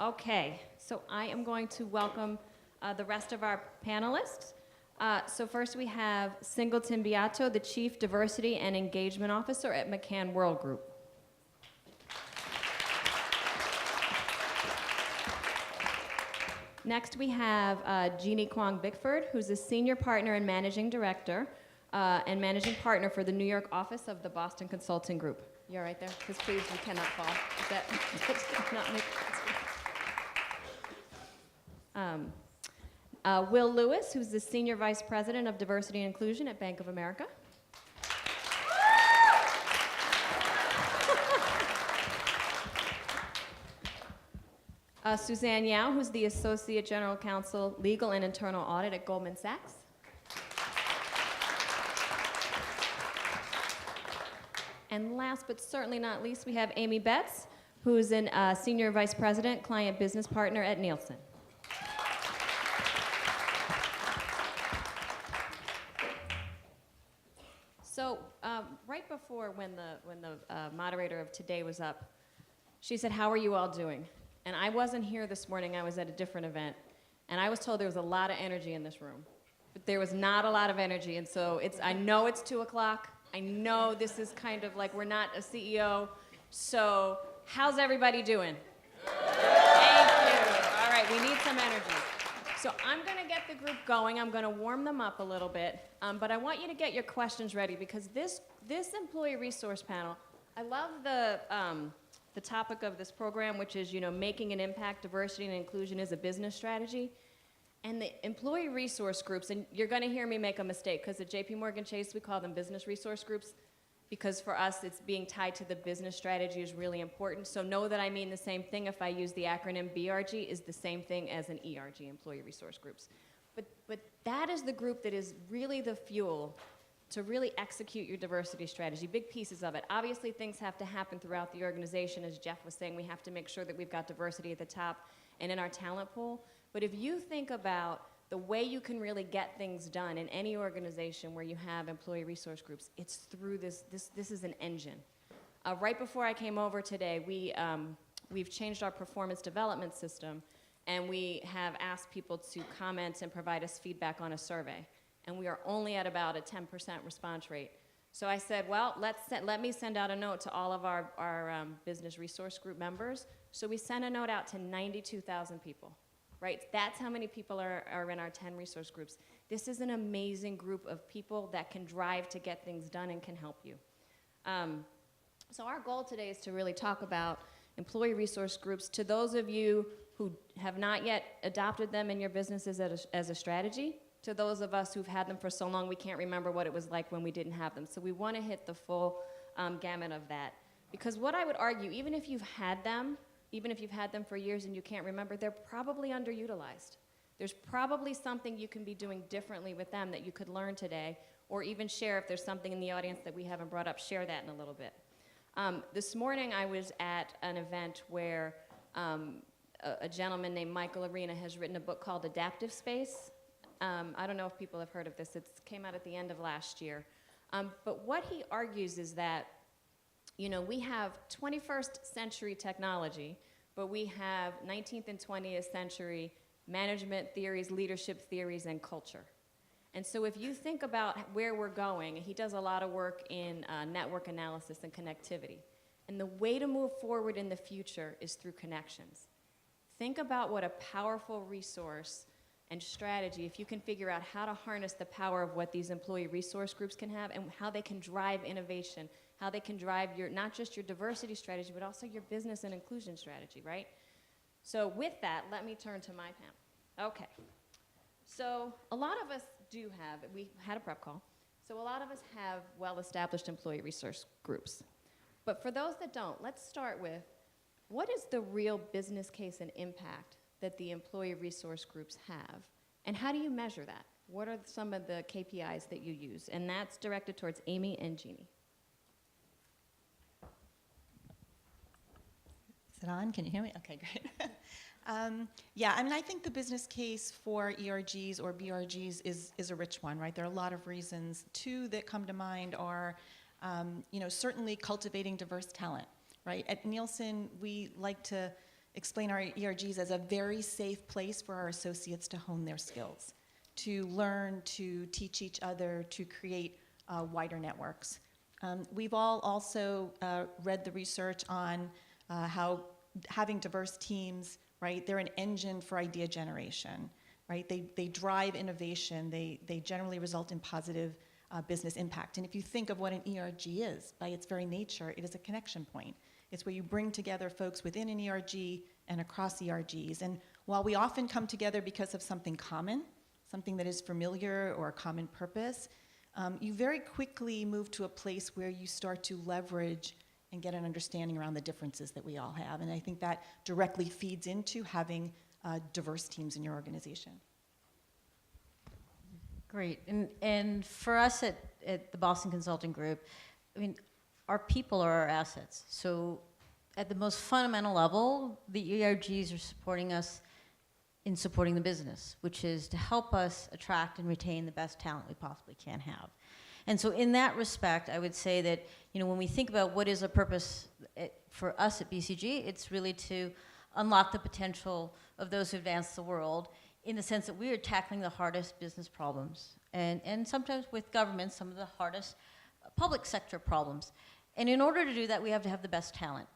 Okay, so I am going to welcome the rest of our panelists. So first we have Singleton Beato, the Chief Diversity and Engagement Officer at McCann Worldgroup. Next we have Jeanne Kwong Bickford, who's a Senior Partner and Managing Director and Managing Partner for the New York office of the Boston Consulting Group. You're right there? Because please, you cannot fall. That does not make sense. Will Lewis, who's the Senior Vice President of Diversity and Inclusion at Bank of America. Suzzanne Yao, who's the Associate General Counsel, Legal and Internal Audit at Goldman Sachs. And last but certainly not least, we have Amy Betz, who's a Senior Vice President, Client Business Partner at Nielsen. So right before when the moderator of today was up, she said, "How are you all doing?" And I wasn't here this morning, I was at a different event. And I was told there was a lot of energy in this room. But there was not a lot of energy, and so I know it's 2 o'clock. I know this is kind of like we're not a CEO. So how's everybody doing? Thank you. All right, we need some energy. So I'm gonna get the group going. I'm gonna warm them up a little bit. But I want you to get your questions ready because this employee resource panel, I love the topic of this program, which is, making an impact, diversity and inclusion is a business strategy. And the employee resource groups, and you're gonna hear me make a mistake, because at JPMorgan Chase, we call them business resource groups, because for us, it's being tied to the business strategy is really important. So know that I mean the same thing if I use the acronym BRG is the same thing as an ERG, employee resource groups. But that is the group that is really the fuel to really execute your diversity strategy, big pieces of it. Obviously, things have to happen throughout the organization. As Jeff was saying, we have to make sure that we've got diversity at the top and in our talent pool. But if you think about the way you can really get things done in any organization where you have employee resource groups, it's through this is an engine. Right before I came over today, we've changed our performance development system, and we have asked people to comment and provide us feedback on a survey. And we are only at about a 10% response rate. So I said, well, let me send out a note to all of our business resource group members. So we sent a note out to 92,000 people, right? That's how many people are in our 10 resource groups. This is an amazing group of people that can drive to get things done and can help you. So our goal today is to really talk about employee resource groups. To those of you who have not yet adopted them in your businesses as a strategy, to those of us who've had them for so long we can't remember what it was like when we didn't have them. So we want to hit the full gamut of that. Because what I would argue, even if you've had them for years and you can't remember, they're probably underutilized. There's probably something you can be doing differently with them that you could learn today, or even share if there's something in the audience that we haven't brought up, share that in a little bit. This morning I was at an event where a gentleman named Michael Arena has written a book called Adaptive Space. I don't know if people have heard of this. It came out at the end of last year. But what he argues is that, we have 21st century technology, but we have 19th and 20th century management theories, leadership theories, and culture. And so if you think about where we're going, he does a lot of work in network analysis and connectivity. And the way to move forward in the future is through connections. Think about what a powerful resource and strategy, if you can figure out how to harness the power of what these employee resource groups can have and how they can drive innovation, how they can drive not just your diversity strategy, but also your business and inclusion strategy, right? So with that, let me turn to my panel. Okay. So a lot of us we had a prep call, so a lot of us have well-established employee resource groups. But for those that don't, let's start with, what is the real business case and impact that the employee resource groups have, and how do you measure that? What are some of the KPIs that you use? And that's directed towards Amy and Jeanne. Is it on? Can you hear me? Okay, great. I think the business case for ERGs or BRGs is a rich one, right? There are a lot of reasons. Two that come to mind are, certainly cultivating diverse talent, right? At Nielsen, we like to explain our ERGs as a very safe place for our associates to hone their skills, to learn, to teach each other, to create wider networks. We've all also read the research on how having diverse teams, right, they're an engine for idea generation, right? They drive innovation. They generally result in positive business impact. And if you think of what an ERG is, by its very nature, it is a connection point. It's where you bring together folks within an ERG and across ERGs. And while we often come together because of something common, something that is familiar or a common purpose, you very quickly move to a place where you start to leverage and get an understanding around the differences that we all have. And I think that directly feeds into having diverse teams in your organization. Great. And for us at the Boston Consulting Group, I mean, our people are our assets. So at the most fundamental level, the ERGs are supporting us in supporting the business, which is to help us attract and retain the best talent we possibly can have. And so in that respect, I would say that, you know, when we think about what is a purpose for us at BCG, it's really to unlock the potential of those who advance the world, in the sense that we are tackling the hardest business problems, and sometimes with government, some of the hardest public sector problems. And in order to do that, we have to have the best talent.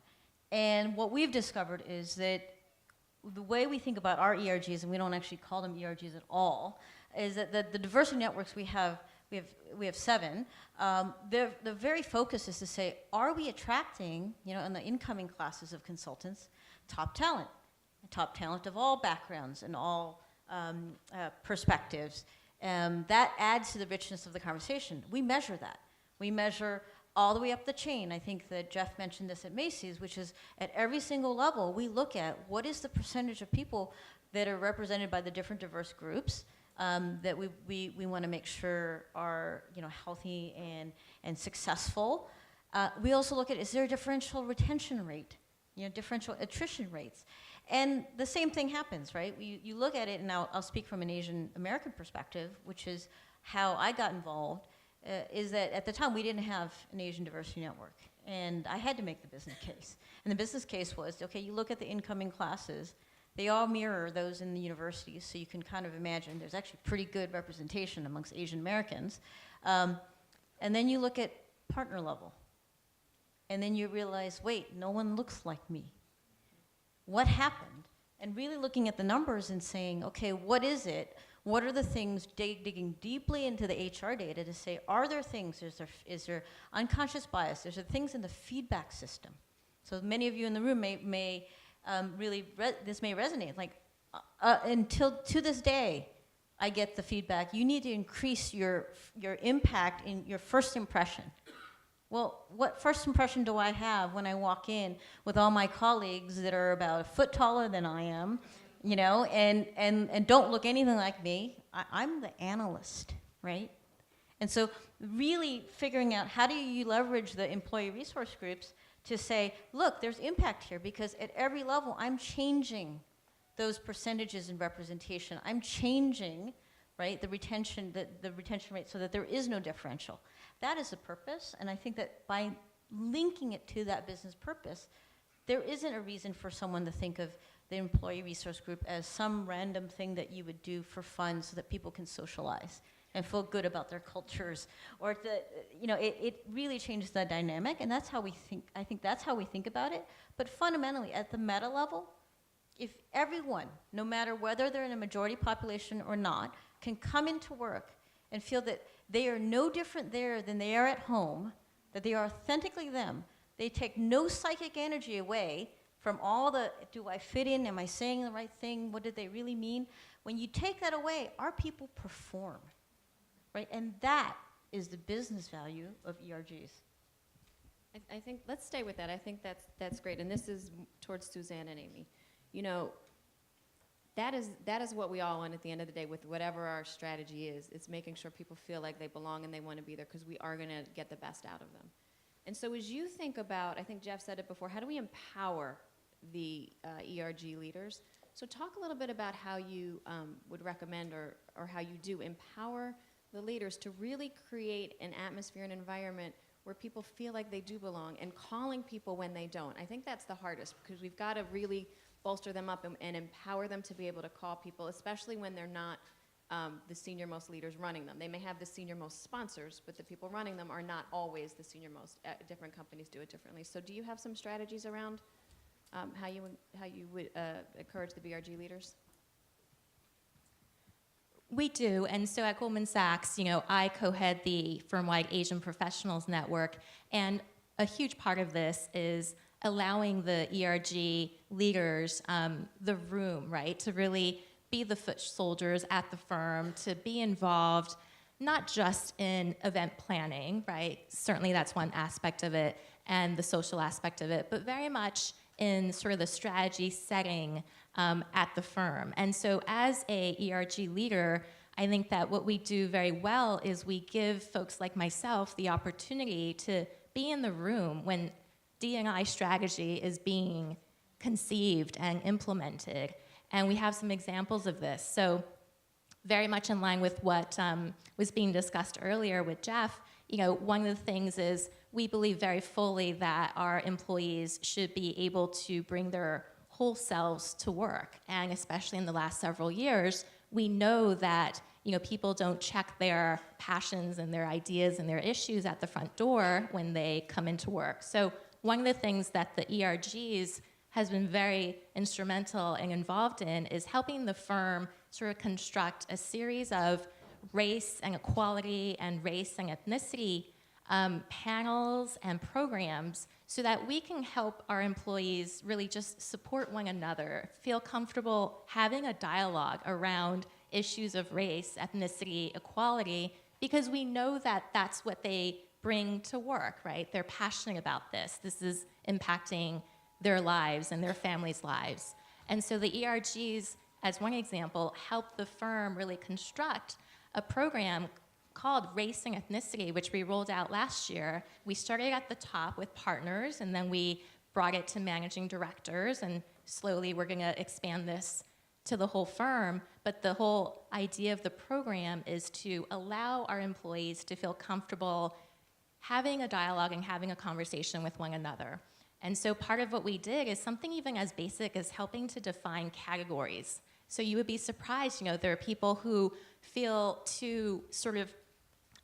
And what we've discovered is that the way we think about our ERGs, and we don't actually call them ERGs at all, is that the diversity networks we have 7. The very focus is to say, are we attracting, you know, in the incoming classes of consultants, top talent of all backgrounds and all perspectives. That adds to the richness of the conversation. We measure that. We measure all the way up the chain. I think that Jeff mentioned this at Macy's, which is at every single level, we look at what is the percentage of people that are represented by the different diverse groups that we want to make sure are, you know, healthy and successful. We also look at, is there a differential retention rate, you know, differential attrition rates? And the same thing happens, right? You look at it, and I'll speak from an Asian American perspective, which is how I got involved, is that at the time we didn't have an Asian diversity network. And I had to make the business case. And the business case was, okay, you look at the incoming classes, they all mirror those in the universities, so you can kind of imagine there's actually pretty good representation amongst Asian Americans. And then you look at partner level. And then you realize, wait, no one looks like me. What happened? And really looking at the numbers and saying, okay, what is it? What are the things, digging deeply into the HR data to say, are there things, is there unconscious bias? There's things in the feedback system. So many of you in the room may this may resonate. Like, until to this day, I get the feedback, you need to increase your impact in your first impression. Well, what first impression do I have when I walk in with all my colleagues that are about a foot taller than I am, you know, and don't look anything like me? I'm the analyst, right? And so really figuring out how do you leverage the employee resource groups to say, look, there's impact here, because at every level I'm changing those percentages in representation. I'm changing, right, the retention rate so that there is no differential. That is the purpose, and I think that by linking it to that business purpose, there isn't a reason for someone to think of the employee resource group as some random thing that you would do for fun so that people can socialize and feel good about their cultures, or you know, it really changes the dynamic, and that's how we think. I think that's how we think about it. But fundamentally, at the meta level, if everyone, no matter whether they're in a majority population or not, can come into work and feel that they are no different there than they are at home, that they are authentically them, they take no psychic energy away from all the, do I fit in, am I saying the right thing, what did they really mean? When you take that away, our people perform, right? And that is the business value of ERGs. I think, let's stay with that. I think that's great. And this is towards Suzzanne and Amy. You know, that is what we all want at the end of the day with whatever our strategy is. It's making sure people feel like they belong and they want to be there, because we are going to get the best out of them. And so as you think about, I think Jeff said it before, how do we empower the ERG leaders? So talk a little bit about how you would recommend or how you do empower the leaders to really create an atmosphere and environment where people feel like they do belong, and calling people when they don't. I think that's the hardest, because we've got to really bolster them up and empower them to be able to call people, especially when they're not the senior-most leaders running them. They may have the senior-most sponsors, but the people running them are not always the senior-most. Different companies do it differently. So do you have some strategies around how you would encourage the BRG leaders? We do, and so at Goldman Sachs, I co-head the firm-wide Asian Professionals Network, and a huge part of this is allowing the ERG leaders the room, right, to really be the foot soldiers at the firm, to be involved, not just in event planning, right? Certainly that's one aspect of it, and the social aspect of it, but very much in sort of the strategy setting at the firm. And so as a ERG leader, I think that what we do very well is we give folks like myself the opportunity to be in the room when D&I strategy is being conceived and implemented. And we have some examples of this. So very much in line with what was being discussed earlier with Jeff, one of the things is we believe very fully that our employees should be able to bring their whole selves to work. And especially in the last several years, we know that people don't check their passions and their ideas and their issues at the front door when they come into work. So one of the things that the ERGs has been very instrumental and involved in is helping the firm sort of construct a series of race and equality and race and ethnicity panels and programs so that we can help our employees really just support one another, feel comfortable having a dialogue around issues of race, ethnicity, equality, because we know that that's what they bring to work, right? They're passionate about this. This is impacting their lives and their families' lives. And so the ERGs, as one example, help the firm really construct a program called Race and Ethnicity, which we rolled out last year. We started at the top with partners, and then we brought it to managing directors, and slowly we're going to expand this to the whole firm. But the whole idea of the program is to allow our employees to feel comfortable having a dialogue and having a conversation with one another. And so part of what we did is something even as basic as helping to define categories. So you would be surprised, there are people who feel too sort of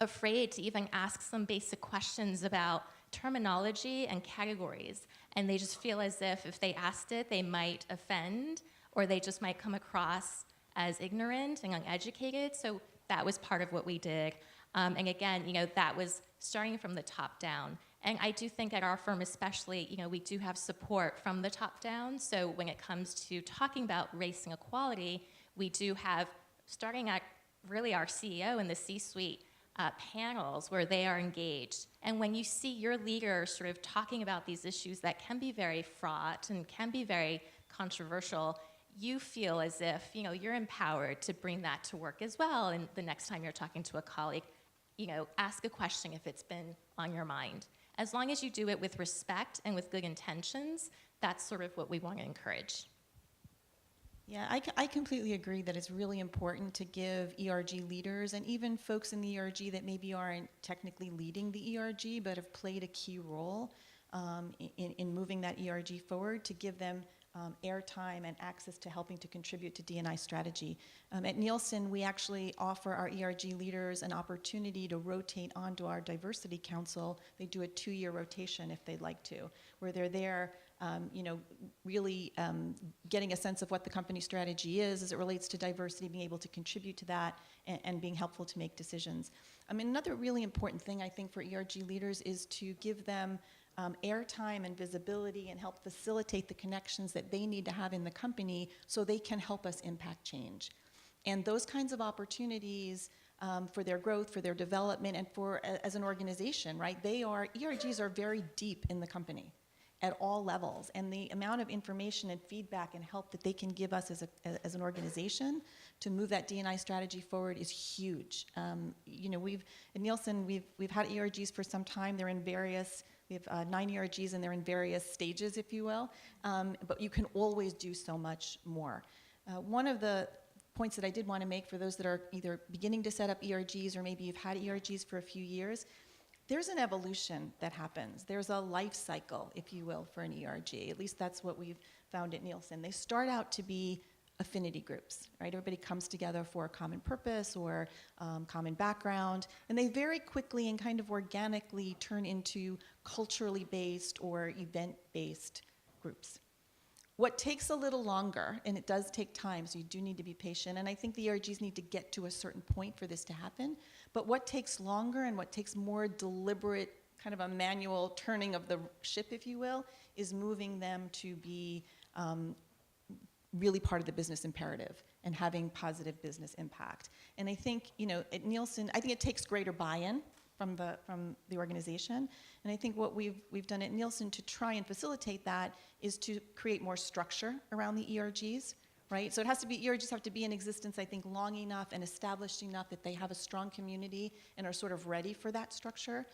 afraid to even ask some basic questions about terminology and categories. And they just feel as if they asked it, they might offend, or they just might come across as ignorant and uneducated. So that was part of what we did. And again, that was starting from the top down. And I do think at our firm especially, we do have support from the top down. So when it comes to talking about race and equality, we do have, starting at really our CEO and the C-suite panels where they are engaged. And when you see your leader sort of talking about these issues that can be very fraught and can be very controversial, you feel as if, you're empowered to bring that to work as well. And the next time you're talking to a colleague, ask a question if it's been on your mind. As long as you do it with respect and with good intentions, that's sort of what we want to encourage. Yeah, I completely agree that it's really important to give ERG leaders and even folks in the ERG that maybe aren't technically leading the ERG but have played a key role in moving that ERG forward, to give them airtime and access to helping to contribute to D&I strategy. At Nielsen, we actually offer our ERG leaders an opportunity to rotate onto our diversity council. They do a 2-year rotation if they'd like to, where they're there really getting a sense of what the company strategy is as it relates to diversity, being able to contribute to that, and being helpful to make decisions. Another really important thing I think for ERG leaders is to give them airtime and visibility and help facilitate the connections that they need to have in the company so they can help us impact change. And those kinds of opportunities for their growth, for their development, and for as an organization, right? ERGs are very deep in the company at all levels, and the amount of information and feedback and help that they can give us as an organization to move that D&I strategy forward is huge. At Nielsen, we've had ERGs for some time. They're in various. We have 9 ERGs, and they're in various stages, if you will. But you can always do so much more. One of the points that I did want to make for those that are either beginning to set up ERGs or maybe you've had ERGs for a few years, there's an evolution that happens. There's a life cycle, if you will, for an ERG. At least that's what we've found at Nielsen. They start out to be affinity groups, right? Everybody comes together for a common purpose or common background, and they very quickly and kind of organically turn into culturally based or event-based groups. What takes a little longer, and it does take time, so you do need to be patient, and I think the ERGs need to get to a certain point for this to happen, but what takes longer and what takes more deliberate, kind of a manual turning of the ship, if you will, is moving them to be really part of the business imperative and having positive business impact. And I think, at Nielsen, I think it takes greater buy-in from the organization. And I think what we've done at Nielsen to try and facilitate that is to create more structure around the ERGs, right? So ERGs have to be in existence, I think, long enough and established enough that they have a strong community and are sort of ready for that structure.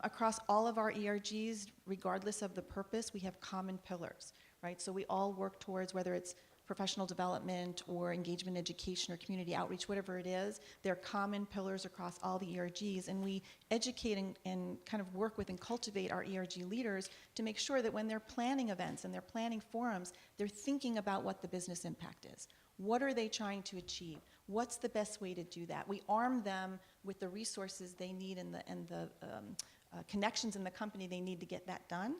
Across all of our ERGs, regardless of the purpose, we have common pillars, right? So we all work towards, whether it's professional development or engagement education or community outreach, whatever it is, they're common pillars across all the ERGs, and we educate and kind of work with and cultivate our ERG leaders to make sure that when they're planning events and they're planning forums, they're thinking about what the business impact is. What are they trying to achieve? What's the best way to do that? We arm them with the resources they need and the connections in the company they need to get that done.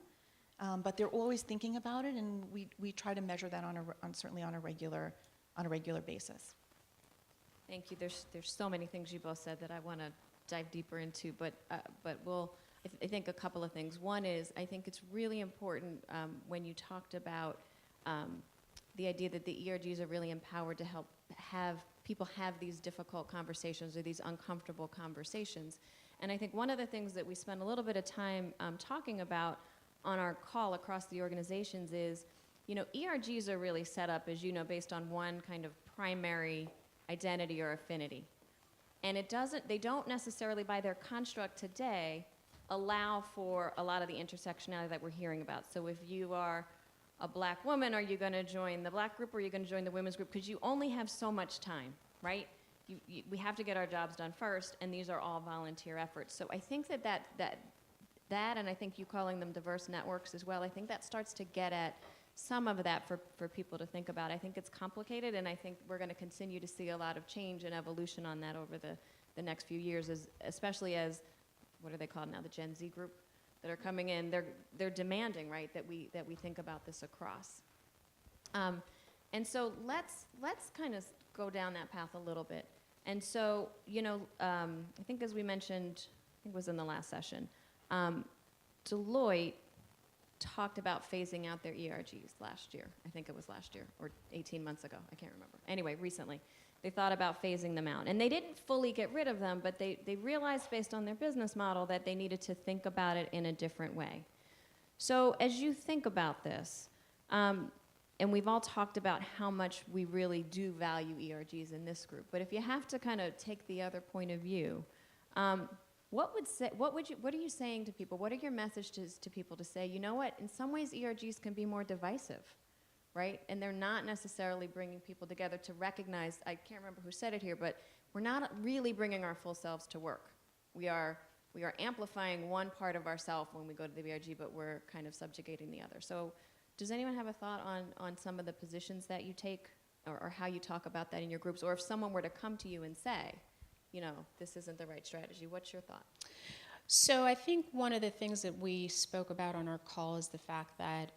But they're always thinking about it, and we try to measure that certainly on a regular basis. Thank you. There's so many things you both said that I want to dive deeper into, but I think a couple of things. One is, I think it's really important when you talked about the idea that the ERGs are really empowered to help have people have these difficult conversations or these uncomfortable conversations. And I think one of the things that we spend a little bit of time talking about on our call across the organizations is, ERGs are really set up, as you know, based on one kind of primary identity or affinity. And they don't necessarily, by their construct today, allow for a lot of the intersectionality that we're hearing about. So if you are a black woman, are you going to join the black group or are you going to join the women's group? Because you only have so much time, right? We have to get our jobs done first, and these are all volunteer efforts. So I think that, and I think you calling them diverse networks as well, I think that starts to get at some of that for people to think about. I think it's complicated, and I think we're going to continue to see a lot of change and evolution on that over the next few years, especially as, what are they called now, the Gen Z group that are coming in. They're demanding, right, that we think about this across. And so let's kind of go down that path a little bit. And so, I think as we mentioned, I think it was in the last session, Deloitte talked about phasing out their ERGs last year. I think it was last year or 18 months ago. I can't remember. Anyway, recently. They thought about phasing them out. And they didn't fully get rid of them, but they realized based on their business model that they needed to think about it in a different way. So as you think about this, and we've all talked about how much we really do value ERGs in this group, but if you have to kind of take the other point of view, what are you saying to people? What are your messages to people to say, you know what, in some ways ERGs can be more divisive, right? And they're not necessarily bringing people together to recognize, I can't remember who said it here, but we're not really bringing our full selves to work. We are amplifying one part of ourselves when we go to the ERG, but we're kind of subjugating the other. So does anyone have a thought on some of the positions that you take or how you talk about that in your groups? Or if someone were to come to you and say, this isn't the right strategy, what's your thought? So I think one of the things that we spoke about on our call is the fact that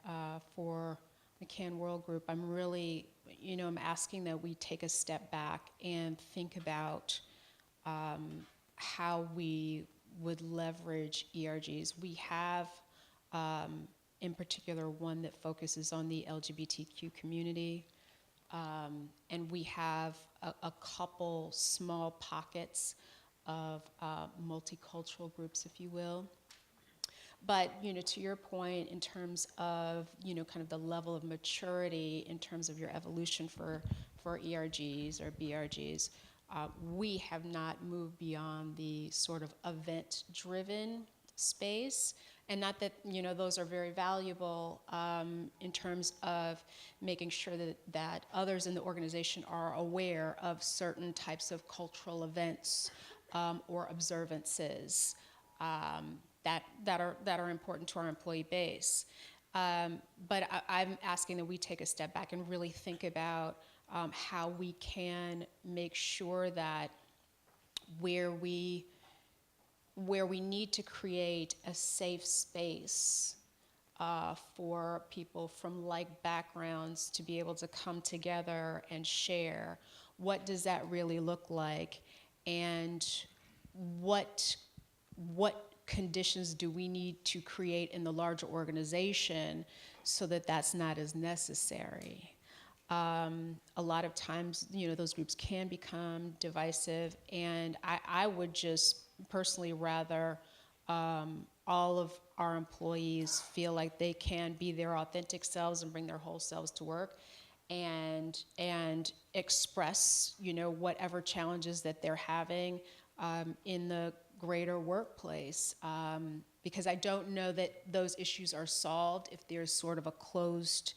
for McCann Worldgroup, I'm really, I'm asking that we take a step back and think about how we would leverage ERGs. We have, in particular, one that focuses on the LGBTQ community. And we have a couple small pockets of multicultural groups, if you will. But, to your point, in terms of, kind of the level of maturity in terms of your evolution for ERGs or BRGs, we have not moved beyond the sort of event-driven space. And not that, those are very valuable in terms of making sure that others in the organization are aware of certain types of cultural events or observances that are important to our employee base. But I'm asking that we take a step back and really think about how we can make sure that where we need to create a safe space for people from like backgrounds to be able to come together and share, what does that really look like, and what conditions do we need to create in the larger organization so that that's not as necessary. A lot of times, those groups can become divisive, and I would just personally rather all of our employees feel like they can be their authentic selves and bring their whole selves to work and express, whatever challenges that they're having in the greater workplace, because I don't know that those issues are solved if there's sort of a closed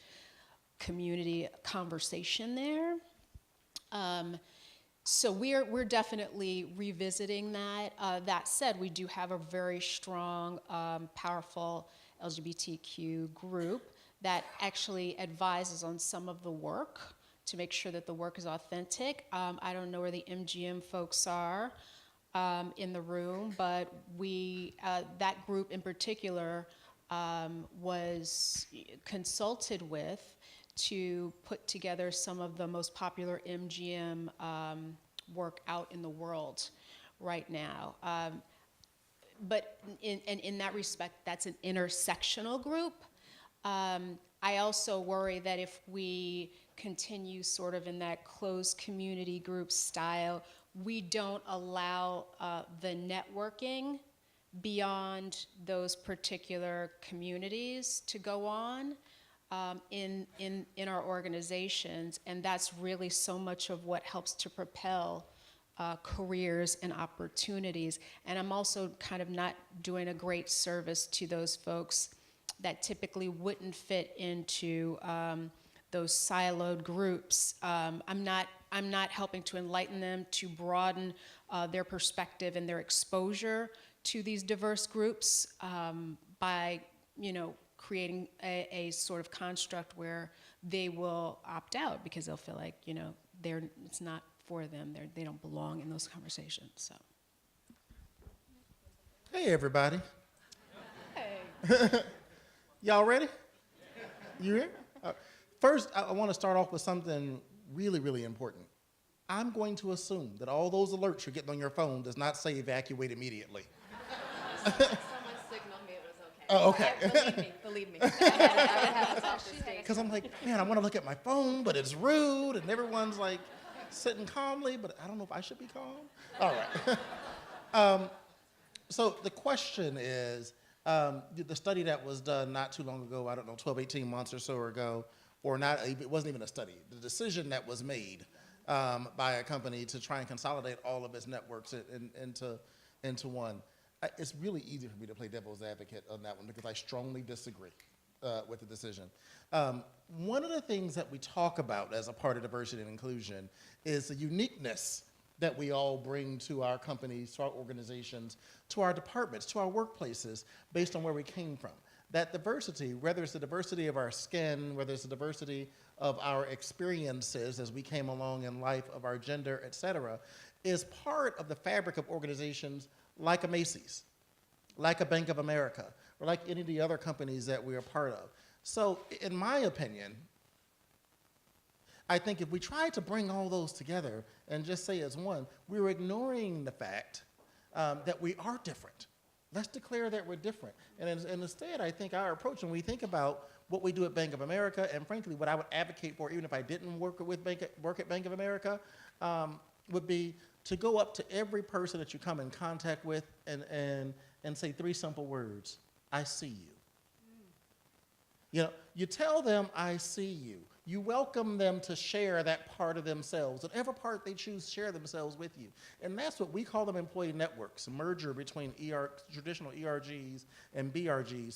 community conversation there. So we're definitely revisiting that. That said, we do have a very strong, powerful LGBTQ group that actually advises on some of the work to make sure that the work is authentic. I don't know where the MGM folks are in the room, but that group in particular was consulted with to put together some of the most popular MGM work out in the world right now. But in that respect, that's an intersectional group. I also worry that if we continue sort of in that closed community group style, we don't allow the networking beyond those particular communities to go on in our organizations, and that's really so much of what helps to propel careers and opportunities. And I'm also kind of not doing a great service to those folks that typically wouldn't fit into those siloed groups. I'm not helping to enlighten them, to broaden their perspective and their exposure to these diverse groups by, creating a sort of construct where they will opt out because they'll feel like, it's not for them. They don't belong in those conversations. So. Hey, everybody. Hey. Y'all ready? You here? First, I want to start off with something really, really important. I'm going to assume that all those alerts you're getting on your phone does not say evacuate immediately. Someone signaled me it was okay. Oh, okay. Believe me. I would have a self-esteem. Because I'm like, man, I want to look at my phone, but it's rude, and everyone's like sitting calmly, but I don't know if I should be calm. All right. So the question is, the study that was done not too long ago, I don't know, 12, 18 months or so ago, or not, it wasn't even a study, the decision that was made by a company to try and consolidate all of its networks into one. It's really easy for me to play devil's advocate on that one because I strongly disagree with the decision. One of the things that we talk about as a part of diversity and inclusion is the uniqueness that we all bring to our companies, to our organizations, to our departments, to our workplaces, based on where we came from. That diversity, whether it's the diversity of our skin, whether it's the diversity of our experiences as we came along in life, of our gender, et cetera, is part of the fabric of organizations like a Macy's, like a Bank of America, or like any of the other companies that we are part of. So in my opinion, I think if we try to bring all those together and just say as one, we're ignoring the fact that we are different. Let's declare that we're different. And instead, I think our approach, when we think about what we do at Bank of America, and frankly, what I would advocate for, even if I didn't work at Bank of America, would be to go up to every person that you come in contact with and say 3 simple words: I see you. You tell them, I see you. You welcome them to share that part of themselves, whatever part they choose to share themselves with you. And that's what we call them employee networks, a merger between traditional ERGs and BRGs,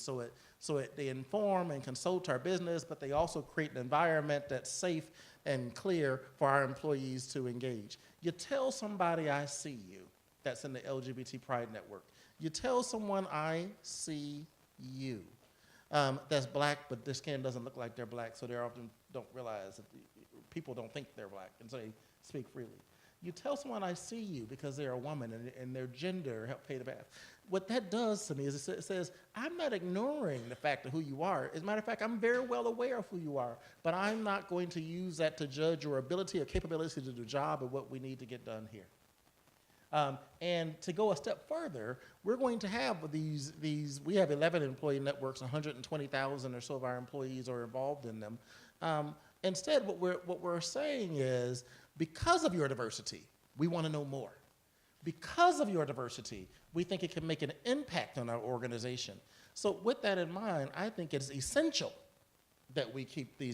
so they inform and consult our business, but they also create an environment that's safe and clear for our employees to engage. You tell somebody, I see you, that's in the LGBT Pride Network. You tell someone, I see you. that's black, but their skin doesn't look like they're black, so they often don't realize that people don't think they're black, and so they speak freely. You tell someone I see you because they're a woman and their gender help pay the bath. What that does to me is it says, I'm not ignoring the fact of who you are. As a matter of fact, I'm very well aware of who you are, but I'm not going to use that to judge your ability or capability to do the job of what we need to get done here. And to go a step further, we're going to have we have 11 employee networks, 120,000 or so of our employees are involved in them. Instead, what we're saying is, because of your diversity, we want to know more. Because of your diversity, we think it can make an impact on our organization. So with that in mind, I think it's essential that we keep the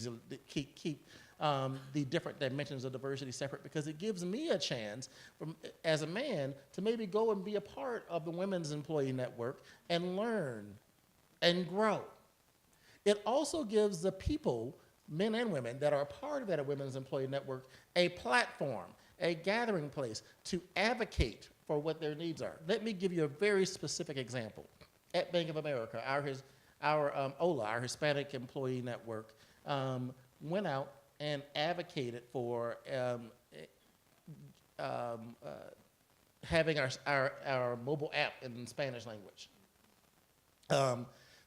different dimensions of diversity separate, because it gives me a chance, as a man, to maybe go and be a part of the women's employee network and learn and grow. It also gives the people, men and women, that are a part of that women's employee network, a platform, a gathering place to advocate for what their needs are. Let me give you a very specific example. At Bank of America, our OLA, our Hispanic Employee Network, went out and advocated for having our mobile app in Spanish language.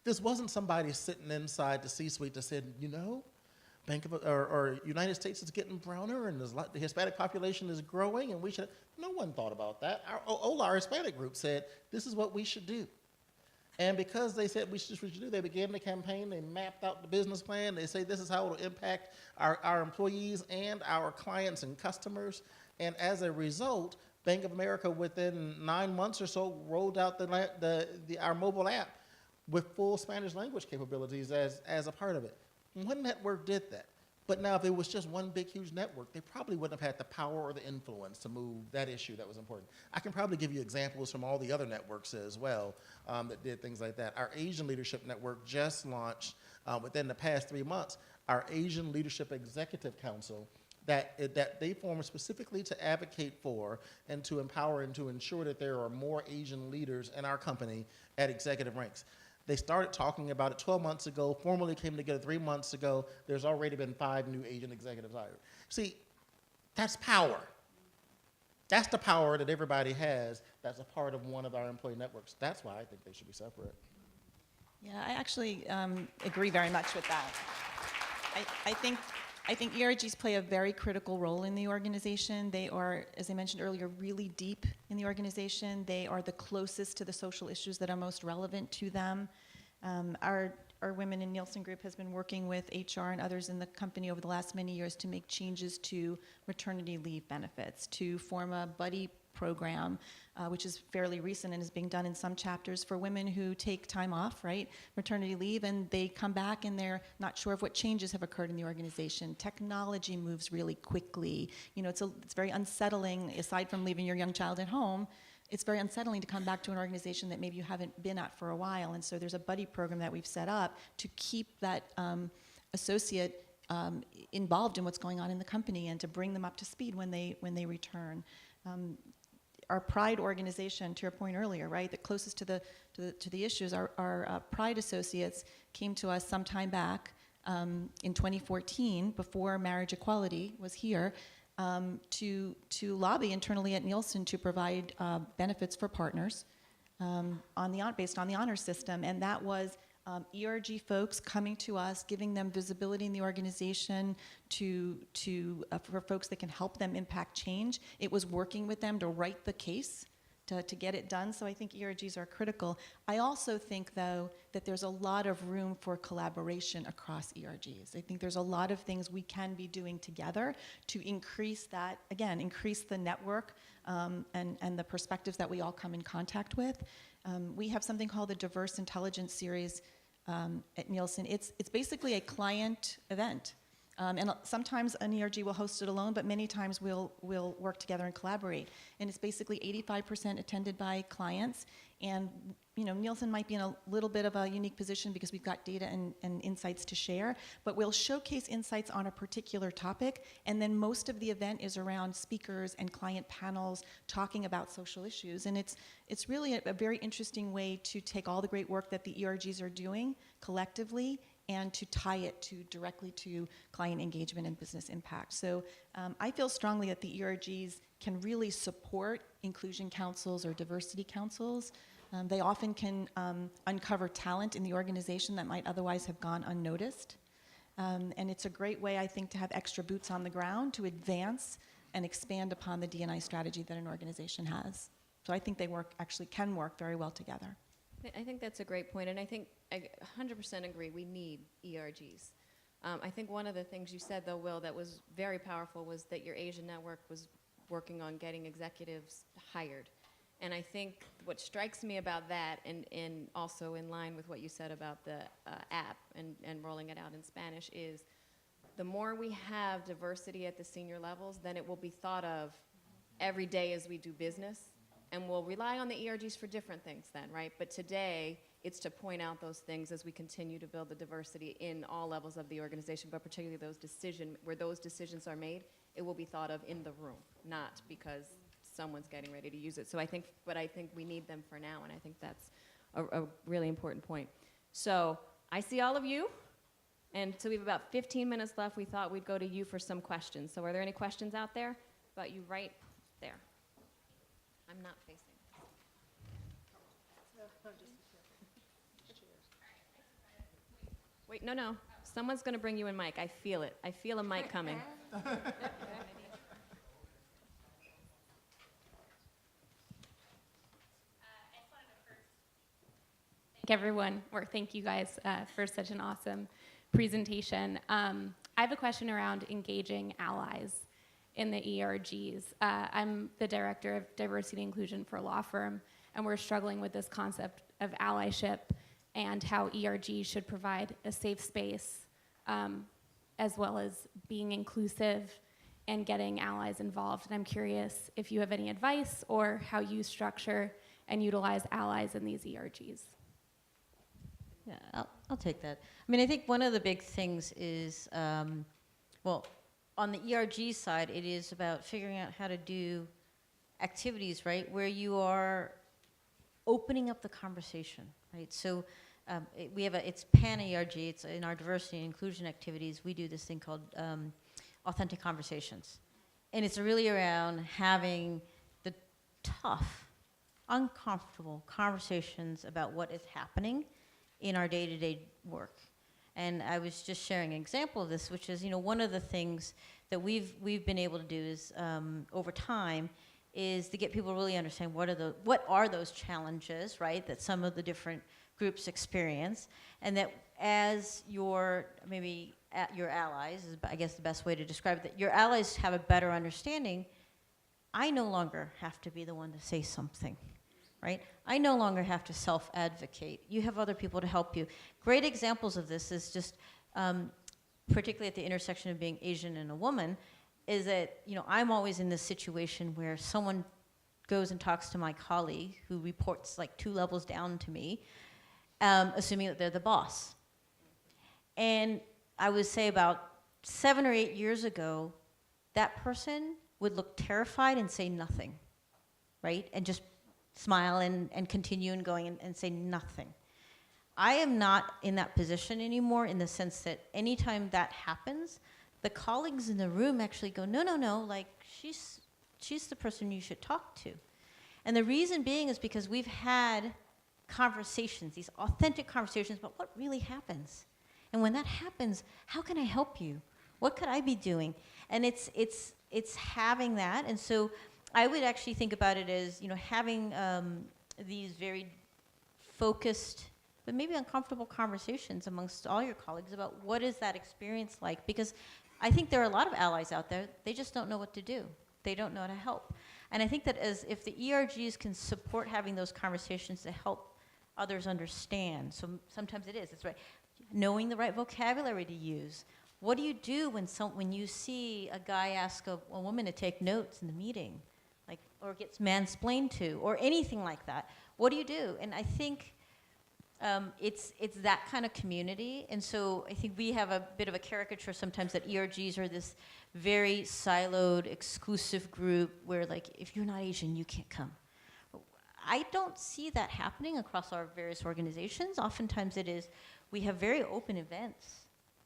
This wasn't somebody sitting inside the C-suite that said, you know, or United States is getting browner and the Hispanic population is growing and we should. No one thought about that. Our Hispanic group said, this is what we should do. And because they said we should do, they began the campaign, they mapped out the business plan, they say this is how it will impact our employees and our clients and customers. And as a result, Bank of America, within 9 months or so, rolled out our mobile app with full Spanish language capabilities as a part of it. One network did that. But now if it was just one big, huge network, they probably wouldn't have had the power or the influence to move that issue that was important. I can probably give you examples from all the other networks as well that did things like that. Our Asian Leadership Network just launched within the past 3 months, our Asian Leadership Executive Council that they formed specifically to advocate for and to empower and to ensure that there are more Asian leaders in our company at executive ranks. They started talking about it 12 months ago, formally came together 3 months ago. There's already been 5 new Asian executives hired. See, that's power. That's the power that everybody has that's a part of one of our employee networks. That's why I think they should be separate. Yeah, I actually agree very much with that. I think ERGs play a very critical role in the organization. They are, as I mentioned earlier, really deep in the organization. They are the closest to the social issues that are most relevant to them. Our Women in Nielsen group has been working with HR and others in the company over the last many years to make changes to maternity leave benefits, to form a buddy program, which is fairly recent and is being done in some chapters for women who take time off, right, maternity leave, and they come back and they're not sure of what changes have occurred in the organization. Technology moves really quickly. You know, it's very unsettling, aside from leaving your young child at home, it's very unsettling to come back to an organization that maybe you haven't been at for a while. And so there's a buddy program that we've set up to keep that associate involved in what's going on in the company and to bring them up to speed when they return. Our Pride organization, to your point earlier, right, the closest to the issues, our Pride associates came to us some time back in 2014, before marriage equality was here, to lobby internally at Nielsen to provide benefits for partners based on the honor system, and that was ERG folks coming to us, giving them visibility in the organization for folks that can help them impact change. It was working with them to write the case to get it done, so I think ERGs are critical. I also think, though, that there's a lot of room for collaboration across ERGs. I think there's a lot of things we can be doing together to increase that, again, increase the network and the perspectives that we all come in contact with. We have something called the Diverse Intelligence Series at Nielsen. It's basically a client event. And sometimes an ERG will host it alone, but many times we'll work together and collaborate. And it's basically 85% attended by clients. And Nielsen might be in a little bit of a unique position because we've got data and insights to share, but we'll showcase insights on a particular topic, and then most of the event is around speakers and client panels talking about social issues. And it's really a very interesting way to take all the great work that the ERGs are doing collectively and to tie it directly to client engagement and business impact. So I feel strongly that the ERGs can really support inclusion councils or diversity councils. They often can uncover talent in the organization that might otherwise have gone unnoticed. And it's a great way, I think, to have extra boots on the ground to advance and expand upon the D&I strategy that an organization has. So I think they can work very well together. I think that's a great point, and I think I 100% agree. We need ERGs. I think one of the things you said, though, Will, that was very powerful was that your Asian network was working on getting executives hired. And I think what strikes me about that, and also in line with what you said about the app and rolling it out in Spanish, is the more we have diversity at the senior levels, then it will be thought of every day as we do business. And we'll rely on the ERGs for different things then, right? But today, it's to point out those things as we continue to build the diversity in all levels of the organization, but particularly where those decisions are made, it will be thought of in the room, not because someone's getting ready to use it. So I think we need them for now, and I think that's a really important point. So I see all of you, and so we have about 15 minutes left. We thought we'd go to you for some questions. So are there any questions out there? About you right there. I'm not facing. Wait, no. Someone's going to bring you a mic. I feel it. I feel a mic coming. Thank you guys for such an awesome presentation. I have a question around engaging allies in the ERGs. I'm the director of diversity and inclusion for a law firm, and we're struggling with this concept of allyship and how ERGs should provide a safe space as well as being inclusive and getting allies involved. And I'm curious if you have any advice or how you structure and utilize allies in these ERGs. Yeah, I'll take that. I mean, I think one of the big things is, on the ERG side, it is about figuring out how to do activities, right, where you are opening up the conversation, right? So it's pan-ERG, it's in our diversity and inclusion activities, we do this thing called authentic conversations. And it's really around having the tough, uncomfortable conversations about what is happening in our day-to-day work. And I was just sharing an example of this, which is, one of the things that we've been able to do is, over time, is to get people to really understand what are those challenges, right, that some of the different groups experience, and that as your allies, is I guess the best way to describe it, that your allies have a better understanding. I no longer have to be the one to say something. Right? I no longer have to self-advocate. You have other people to help you. Great examples of this is just, particularly at the intersection of being Asian and a woman, is that, I'm always in this situation where someone goes and talks to my colleague who reports like 2 levels down to me, assuming that they're the boss. And I would say about 7 or 8 years ago, that person would look terrified and say nothing, right? And just smile and continue and going and say nothing. I am not in that position anymore, in the sense that anytime that happens, the colleagues in the room actually go, no, like she's the person you should talk to. And the reason being is because we've had conversations, these authentic conversations about what really happens. And when that happens, how can I help you? What could I be doing? And it's having that. And so I would actually think about it as, having these very focused, but maybe uncomfortable conversations amongst all your colleagues about what is that experience like? Because I think there are a lot of allies out there, they just don't know what to do. They don't know how to help. And I think that if the ERGs can support having those conversations to help others understand, so sometimes it's right, knowing the right vocabulary to use, What do you do when you see a guy ask a woman to take notes in the meeting, like, or gets mansplained to, or anything like that? What do you do? And I think it's that kind of community. And so I think we have a bit of a caricature sometimes that ERGs are this very siloed, exclusive group where, like, if you're not Asian, you can't come. I don't see that happening across our various organizations. Oftentimes it is, we have very open events.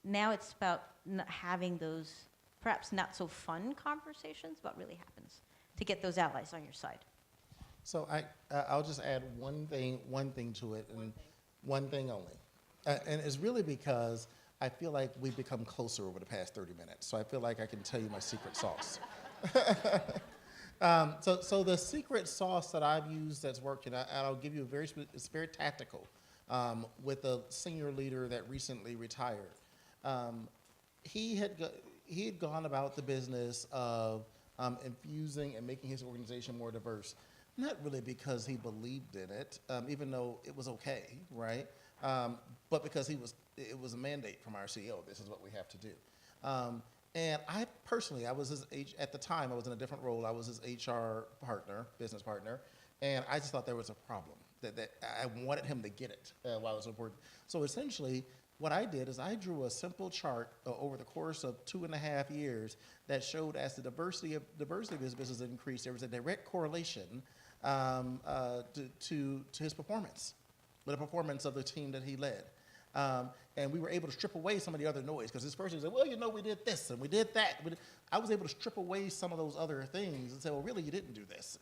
Now it's about having those perhaps not so fun conversations, what really happens to get those allies on your side. So I'll just add one thing to it, and one thing only. And it's really because I feel like we've become closer over the past 30 minutes. So I feel like I can tell you my secret sauce. So the secret sauce that I've used that's worked, and I'll give you it's very tactical, with a senior leader that recently retired. He had gone about the business of infusing and making his organization more diverse, not really because he believed in it, even though it was okay, right? But because it was a mandate from our CEO. This is what we have to do. And I personally, at the time, I was in a different role. I was his HR partner, business partner, and I just thought there was a problem, that I wanted him to get it while I was important. So essentially, what I did is I drew a simple chart over the course of 2.5 years that showed as the diversity of his business increased, there was a direct correlation to his performance, the performance of the team that he led. And we were able to strip away some of the other noise, because this person said, well, we did this and we did that. I was able to strip away some of those other things and say, well, really, you didn't do this,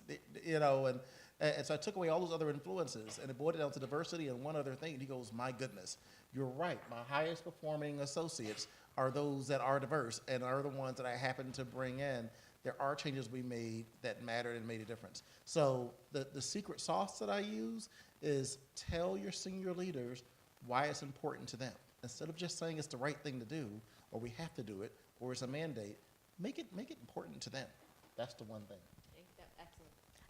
and so I took away all those other influences, and it boiled it down to diversity and one other thing. And he goes, my goodness, you're right. My highest performing associates are those that are diverse and are the ones that I happen to bring in. There are changes we made that mattered and made a difference. So the secret sauce that I use is tell your senior leaders why it's important to them. Instead of just saying it's the right thing to do, or we have to do it, or it's a mandate, make it important to them. That's the one thing.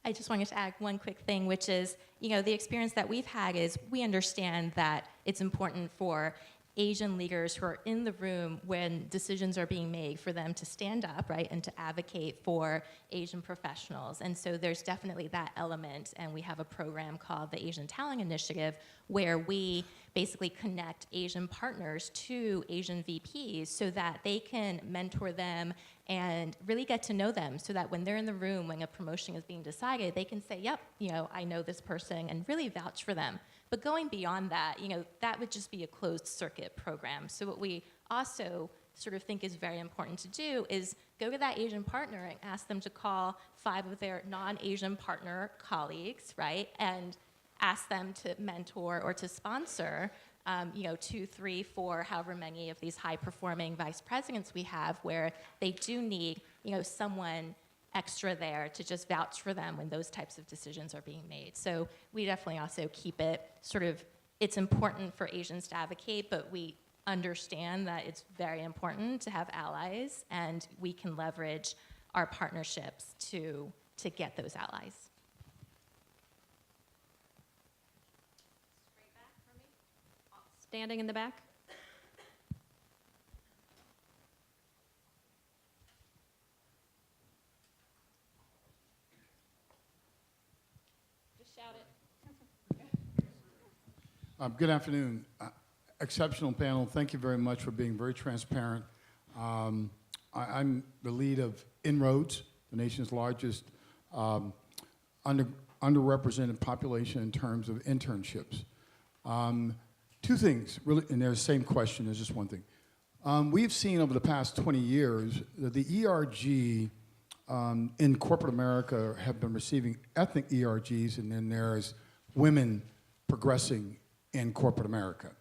I just wanted to add one quick thing, which is, the experience that we've had is we understand that it's important for Asian leaders who are in the room when decisions are being made for them to stand up, right, and to advocate for Asian professionals. And so there's definitely that element, and we have a program called the Asian Talent Initiative where we basically connect Asian partners to Asian VPs so that they can mentor them and really get to know them, so that when they're in the room, when a promotion is being decided, they can say, yep, I know this person, and really vouch for them. But going beyond that, that would just be a closed circuit program. So what we also sort of think is very important to do is go to that Asian partner and ask them to call 5 of their non-Asian partner colleagues, right? And ask them to mentor or to sponsor 2, 3, 4, however many of these high-performing vice presidents we have, where they do need, someone extra there to just vouch for them when those types of decisions are being made. So we definitely also keep it it's important for Asians to advocate, but we understand that it's very important to have allies, and we can leverage our partnerships to get those allies. Straight back for me. Standing in the back. Just shout it. Good afternoon. Exceptional panel. Thank you very much for being very transparent. I'm the lead of Inroads, the nation's largest underrepresented population in terms of internships. 2 things, really, and they're the same question, there's just one thing. We've seen over the past 20 years that the ERG in corporate America have been receiving ethnic ERGs, and then there's women progressing in corporate America.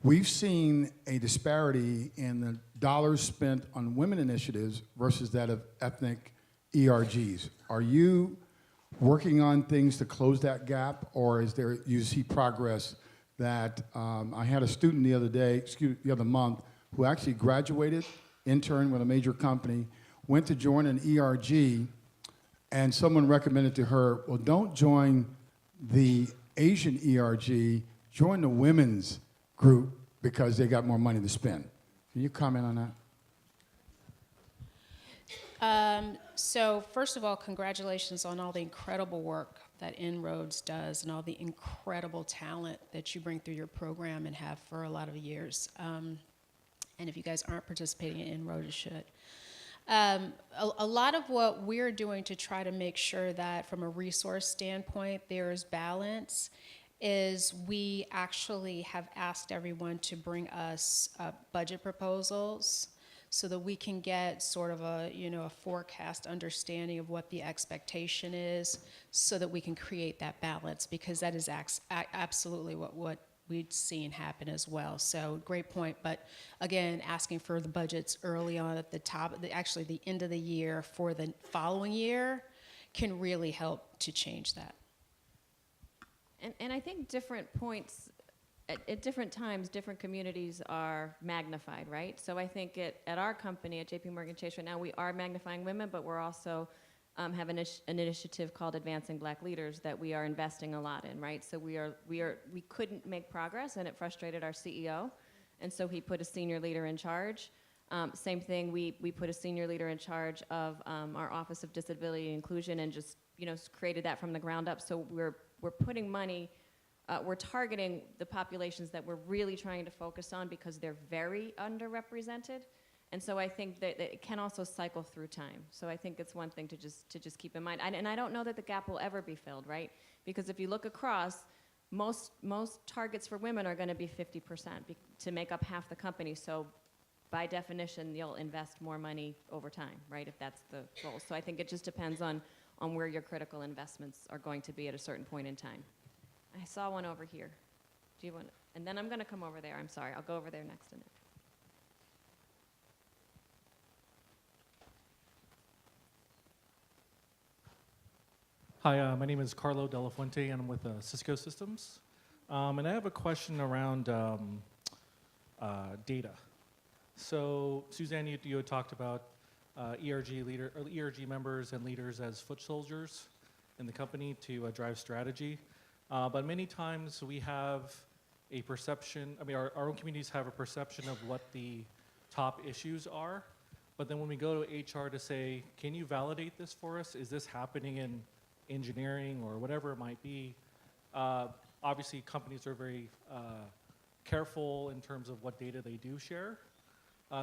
We've seen a disparity in the dollars spent on women initiatives versus that of ethnic ERGs. Are you working on things to close that gap, or you see progress that I had a student the other month who actually graduated, interned with a major company, went to join an ERG, and someone recommended to her, well, don't join the Asian ERG, join the women's group because they got more money to spend. Can you comment on that? So first of all, congratulations on all the incredible work that Inroads does and all the incredible talent that you bring through your program and have for a lot of years. And if you guys aren't participating in Inroads, you should. A lot of what we're doing to try to make sure that from a resource standpoint there's balance is we actually have asked everyone to bring us budget proposals so that we can get sort of a, a forecast understanding of what the expectation is so that we can create that balance, because that is absolutely what we've seen happen as well. So great point, but again, asking for the budgets early on at the top, actually the end of the year for the following year can really help to change that. And I think different points, at different times, different communities are magnified, right? So I think at our company, at JPMorgan Chase right now, we are magnifying women, but we're also have an initiative called Advancing Black Leaders that we are investing a lot in, right? So we couldn't make progress, and it frustrated our CEO, and so he put a senior leader in charge. Same thing, we put a senior leader in charge of our Office of Disability and Inclusion, and just created that from the ground up. So we're putting money, we're targeting the populations that we're really trying to focus on because they're very underrepresented. And so I think that it can also cycle through time. So I think it's one thing to just keep in mind. And I don't know that the gap will ever be filled, right? Because if you look across, most targets for women are going to be 50% to make up half the company. So by definition, you'll invest more money over time, right? If that's the goal. So I think it just depends on where your critical investments are going to be at a certain point in time. I saw one over here. Do you want? And then I'm going to come over there. I'm sorry. I'll go over there next to Nick. Hi, my name is Carlo Della Fuente, and I'm with Cisco Systems. And I have a question around data. So, Suzzanne, you had talked about ERG members and leaders as foot soldiers in the company to drive strategy. But many times we have a perception, our own communities have a perception of what the top issues are. But then when we go to HR to say, can you validate this for us? Is this happening in engineering or whatever it might be? Obviously, companies are very careful in terms of what data they do share.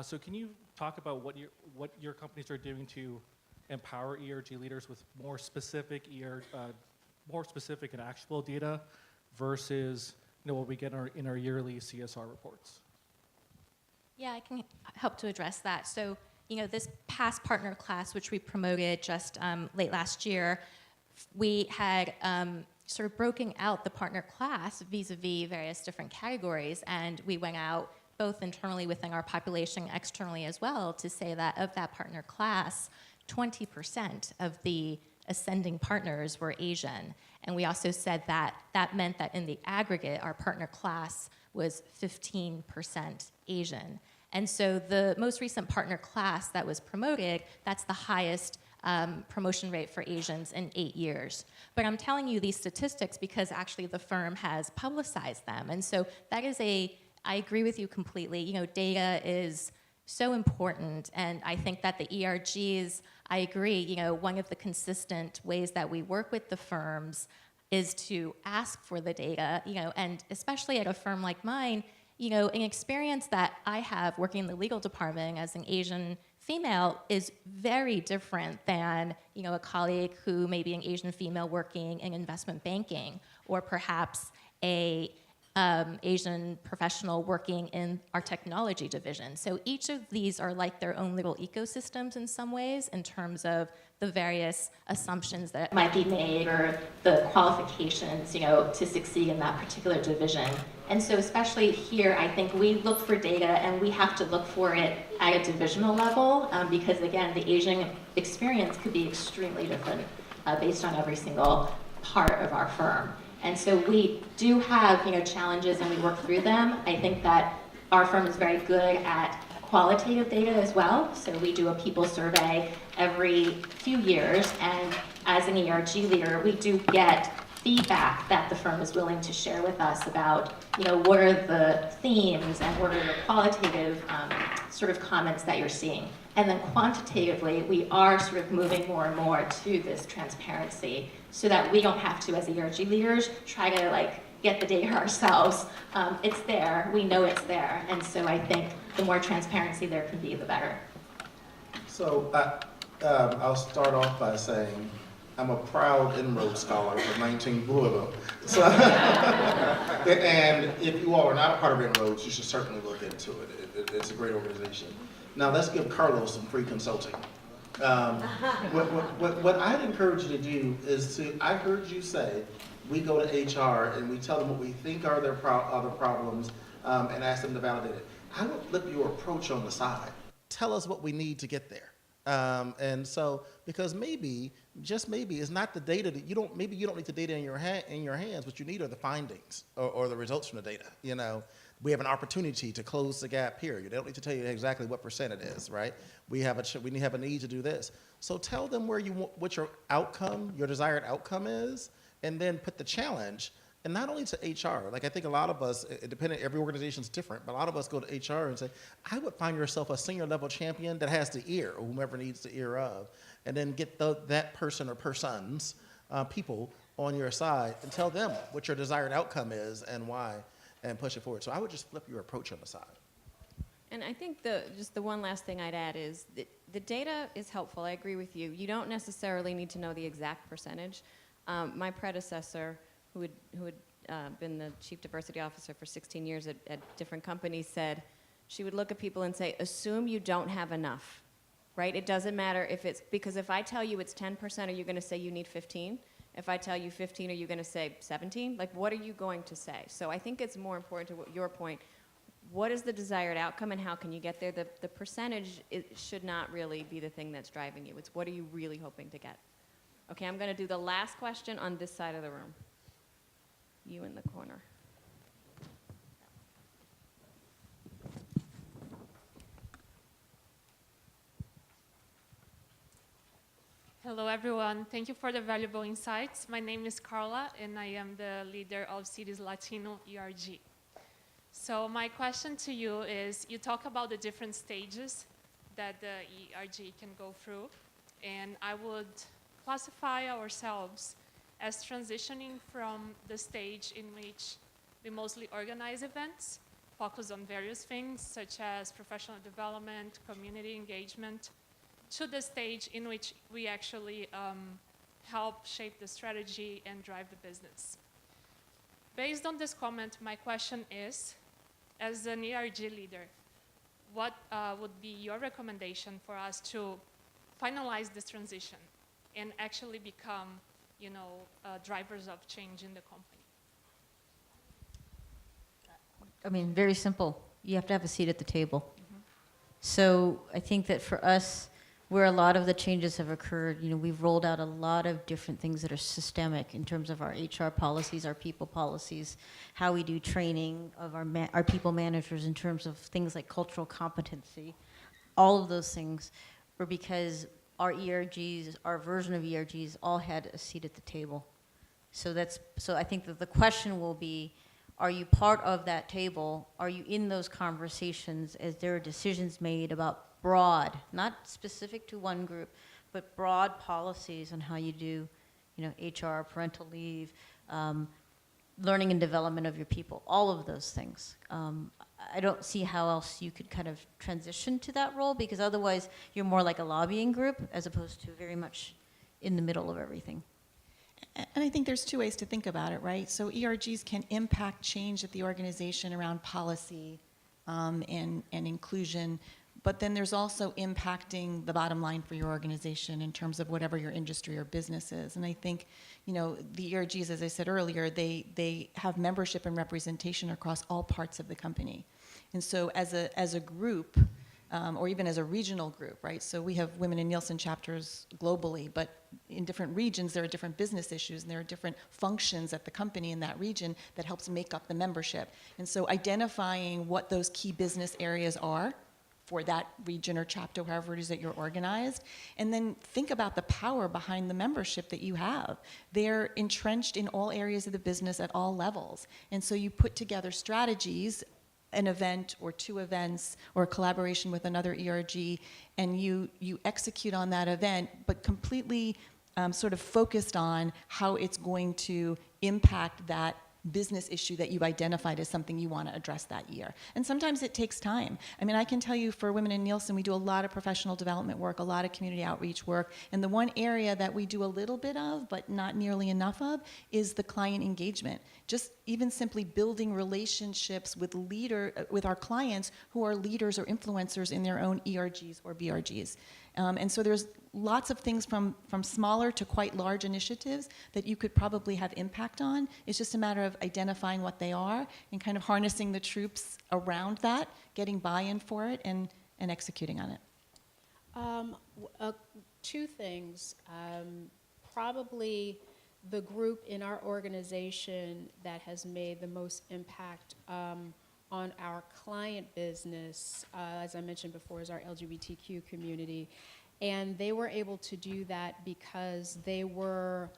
So can you talk about what your companies are doing to empower ERG leaders with more specific and actionable data versus what we get in our yearly CSR reports? Yeah, I can help to address that. So, this past partner class, which we promoted just late last year, we had sort of broken out the partner class vis-a-vis various different categories, and we went out both internally within our population, externally as well, to say that of that partner class, 20% of the ascending partners were Asian. And we also said that that meant that in the aggregate, our partner class was 15% Asian. And so the most recent partner class that was promoted, that's the highest promotion rate for Asians in 8 years. But I'm telling you these statistics because actually the firm has publicized them. And so that is I agree with you completely. Data is so important, and I think that the ERGs, I agree, one of the consistent ways that we work with the firms is to ask for the data, and especially at a firm like mine, an experience that I have working in the legal department as an Asian female is very different than, a colleague who may be an Asian female working in investment banking, or perhaps a Asian professional working in our technology division. So each of these are like their own little ecosystems in some ways in terms of the various assumptions that might be made or the qualifications, to succeed in that particular division. And so especially here, I think we look for data and we have to look for it at a divisional level because again, the Asian experience could be extremely different based on every single part of our firm. And so we do have, challenges and we work through them. I think that our firm is very good at qualitative data as well. So we do a people survey every few years, and as an ERG leader, we do get feedback that the firm is willing to share with us about, what are the themes and what are the qualitative sort of comments that you're seeing. And then quantitatively, we are sort of moving more and more to this transparency so that we don't have to, as ERG leaders, try to get the data ourselves. It's there, we know it's there. And so I think the more transparency there can be, the better. So I'll start off by saying I'm a proud Inroad Scholar for 19 Louisville. So, and if you all are not a part of Inroads, you should certainly look into it. It's a great organization. Now let's give Carlos some free consulting. What I'd encourage you to do is I heard you say, we go to HR and we tell them what we think are their other problems and ask them to validate it. I would flip your approach on the side. Tell us what we need to get there. And so, because maybe, just maybe, it's not the data that you don't need the data in your hands. What you need are the findings or the results from the data. We have an opportunity to close the gap here. They don't need to tell you exactly what percent it is, right? We have a need to do this. So tell them what your outcome, your desired outcome is, and then put the challenge. And not only to HR, I think a lot of us, every organization's different, but a lot of us go to HR and say, I would find yourself a senior level champion that has the ear, or whomever needs the ear of, and then get that person or persons, people on your side and tell them what your desired outcome is and why, and push it forward. So I would just flip your approach on the side. And I think just the one last thing I'd add is that the data is helpful. I agree with you. You don't necessarily need to know the exact percentage. My predecessor, who had been the chief diversity officer for 16 years at different companies, said she would look at people and say, assume you don't have enough, right? It doesn't matter because if I tell you it's 10%, are you going to say you need 15? If I tell you 15, are you going to say 17? What are you going to say? So I think it's more important to your point. What is the desired outcome and how can you get there? The percentage should not really be the thing that's driving you. It's what are you really hoping to get? Okay, I'm going to do the last question on this side of the room. You in the corner. Hello, everyone. Thank you for the valuable insights. My name is Carla, and I am the leader of Cities Latino ERG. So my question to you is, you talk about the different stages that the ERG can go through, and I would classify ourselves as transitioning from the stage in which we mostly organize events, focus on various things such as professional development, community engagement, to the stage in which we actually help shape the strategy and drive the business. Based on this comment, my question is, as an ERG leader, what would be your recommendation for us to finalize this transition and actually become, drivers of change in the company? I mean, very simple. You have to have a seat at the table. Mm-hmm. So I think that for us, where a lot of the changes have occurred, we've rolled out a lot of different things that are systemic in terms of our HR policies, our people policies, how we do training of our people managers in terms of things like cultural competency. All of those things were because our ERGs, our version of ERGs, all had a seat at the table. So I think that the question will be, are you part of that table? Are you in those conversations as there are decisions made about broad, not specific to one group, but broad policies on how you do, HR, parental leave, learning and development of your people, all of those things. I don't see how else you could kind of transition to that role, because otherwise you're more like a lobbying group as opposed to very much in the middle of everything. And I think there's two ways to think about it, right? So ERGs can impact change at the organization around policy and inclusion, but then there's also impacting the bottom line for your organization in terms of whatever your industry or business is. And I think, the ERGs, as I said earlier, they have membership and representation across all parts of the company. And so as a group, or even as a regional group, right? So we have women in Nielsen chapters globally, but in different regions, there are different business issues, and there are different functions at the company in that region that helps make up the membership. And so identifying what those key business areas are for that region or chapter, however it is that you're organized. And then think about the power behind the membership that you have. They're entrenched in all areas of the business at all levels. And so you put together strategies, an event or two events or a collaboration with another ERG, and you execute on that event, but completely sort of focused on how it's going to impact that business issue that you've identified as something you want to address that year. And sometimes it takes time. I mean, I can tell you for Women in Nielsen, we do a lot of professional development work, a lot of community outreach work, and the one area that we do a little bit of, but not nearly enough of, is the client engagement. Just even simply building relationships with our clients who are leaders or influencers in their own ERGs or BRGs. And so there's lots of things from smaller to quite large initiatives that you could probably have impact on. It's just a matter of identifying what they are and kind of harnessing the troops around that, getting buy-in for it, and executing on it. Two things. Probably the group in our organization that has made the most impact on our client business, as I mentioned before, is our LGBTQ community. And they were able to do that because they were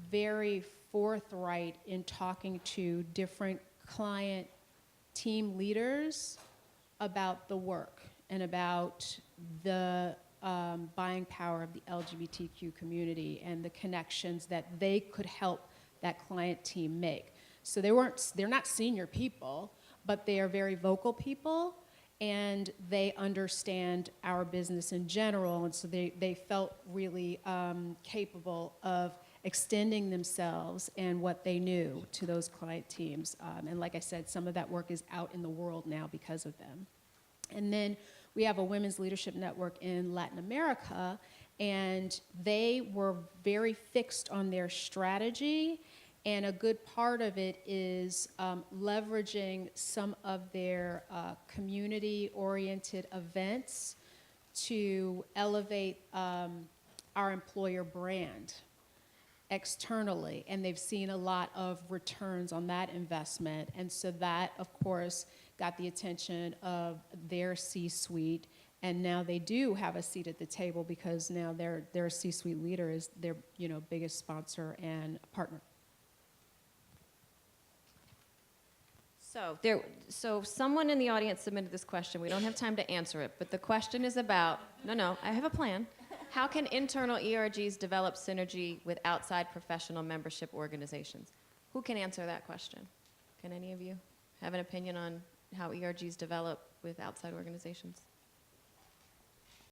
very forthright in talking to different client team leaders about the work and about the buying power of the LGBTQ community and the connections that they could help that client team make. So they're not senior people, but they are very vocal people, and they understand our business in general, and so they felt really capable of extending themselves and what they knew to those client teams. And like I said, some of that work is out in the world now because of them. And then we have a women's leadership network in Latin America, and they were very fixed on their strategy. And a good part of it is leveraging some of their community-oriented events to elevate our employer brand externally. And they've seen a lot of returns on that investment. And so that, of course, got the attention of their C-suite. And now they do have a seat at the table because now their C-suite leader is their biggest sponsor and partner. So someone in the audience submitted this question. We don't have time to answer it, but the question is about, I have a plan. How can internal ERGs develop synergy with outside professional membership organizations? Who can answer that question? Can any of you have an opinion on how ERGs develop with outside organizations?